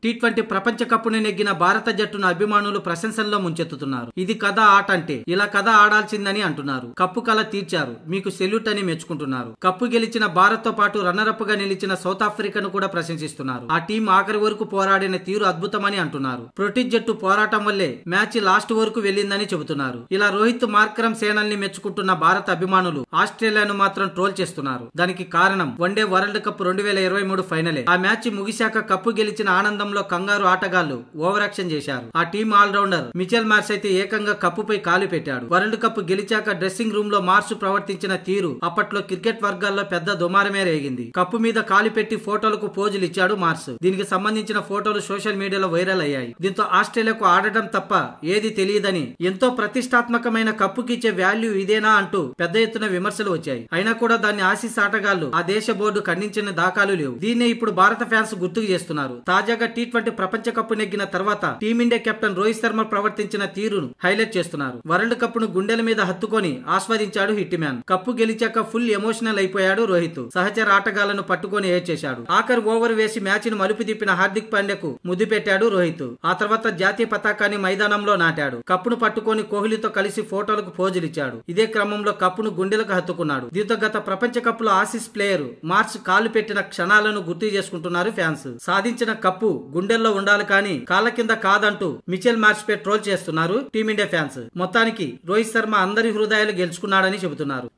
T20 ప్రపంచ కప్పును నెగ్గిన భారత జట్టును అభిమానులు ప్రశంసల్లో ముంచెత్తుతున్నారు. ఇది కథ ఆట అంటే ఇలా కథ ఆడాల్సిందని అంటున్నారు. కప్పు కల తీర్చారు, మీకు సెల్యూట్ అని మెచ్చుకుంటున్నారు. కప్పు గెలిచిన భారత్ తో పాటు రన్నరప్ గా నిలిచిన సౌత్ ఆఫ్రికాను కూడా ప్రశంసిస్తున్నారు. ఆ టీం ఆఖరి వరకు పోరాడిన తీరు అద్భుతమని అంటున్నారు. ప్రోటీజ్ జట్టు పోరాటం వల్లే మ్యాచ్ లాస్ట్ వరకు వెళ్లిందని చెబుతున్నారు. ఇలా రోహిత్ మార్కరమ్ సేనల్ని మెచ్చుకుంటున్న భారత అభిమానులు ఆస్ట్రేలియాను మాత్రం ట్రోల్ చేస్తున్నారు. దానికి కారణం వన్డే వరల్డ్ కప్ 2023 ఫైనలే. ఆ మ్యాచ్ ముగిశాక కప్పు గెలిచిన ఆనందంలో కంగారు ఆటగాళ్లు ఓవర్ యాక్షన్ చేశారు. ఆ టీం ఆల్రౌండర్ మిచెల్ మార్ష్ అయితే ఏకంగా కప్పుపై కాలు పెట్టాడు. వరల్డ్ కప్ గెలిచాక డ్రెస్సింగ్ రూమ్ లో మార్ష్ ప్రవర్తించిన తీరు అప్పట్లో క్రికెట్ వర్గాల్లో పెద్ద దుమారమే రేగింది. కప్పు మీద కాలు పెట్టి ఫోటోలకు పోజులు ఇచ్చాడు మార్ష్. దీనికి సంబంధించిన ఫోటోలు సోషల్ మీడియాలో వైరల్ అయ్యాయి. దీంతో ఆస్ట్రేలియాకు ఆడటం తప్ప ఏది తెలియదని, ఎంతో ప్రతిష్టాత్మకమైన కప్పుకిచ్చే వాల్యూ ఇదేనా అంటూ పెద్ద ఎత్తున విమర్శలు వచ్చాయి. అయినా కూడా దాన్ని ఆసీస్ ఆటగాళ్లు ఆ దేశ బోర్డు ఖండించిన దాఖలు లేవు. దీన్నే ఇప్పుడు భారత ఫ్యాన్స్ గుర్తుకు చేస్తున్నారు. తాజాగా టీ20 ప్రపంచ కప్పు నెగ్గిన తర్వాత టీమిండియా కెప్టెన్ రోహిత్ శర్మ ప్రవర్తించిన తీరును హైలైట్ చేస్తున్నారు. వరల్డ్ కప్ ను గుండెల మీద హత్తుకొని ఆస్వాదించాడు హిట్ మ్యాన్. కప్పు గెలిచాక ఫుల్ ఎమోషనల్ అయిపోయాడు రోహిత్. సహచర ఆటగాళ్లను పట్టుకొని ఏడ్చేశాడు. ఆఖరి ఓవర్ వేసి మ్యాచ్ ను మలుపు తిప్పిన హార్దిక్ పాండ్యాకు ముద్దు పెట్టాడు రోహిత్. ఆ తర్వాత జాతీయ పతాకాన్ని మైదానంలో నాటాడు. కప్పును పట్టుకొని కోహ్లీతో కలిసి ఫోటోలకు పోజులిచ్చాడు. ఇదే క్రమంలో కప్పును గుండెలకు హత్తుకున్నాడు. దీంతో గత ప్రపంచ కప్ లో ఆసీస్ ప్లేయర్ మార్చ్ కాలు పెట్టిన క్షణాలను గుర్తు చేసుకుంటున్నారు ఫ్యాన్స్. సాధించిన కప్పు గుండెల్లో ఉండాలి కానీ కాళ్ళ కింద కాదంటూ మిచెల్ మార్ష్ పై ట్రోల్ చేస్తున్నారు టీమిండియా ఫ్యాన్స్. మొత్తానికి రోహిత్ శర్మ అందరి హృదయాలు గెలుచుకున్నాడని చెబుతున్నారు.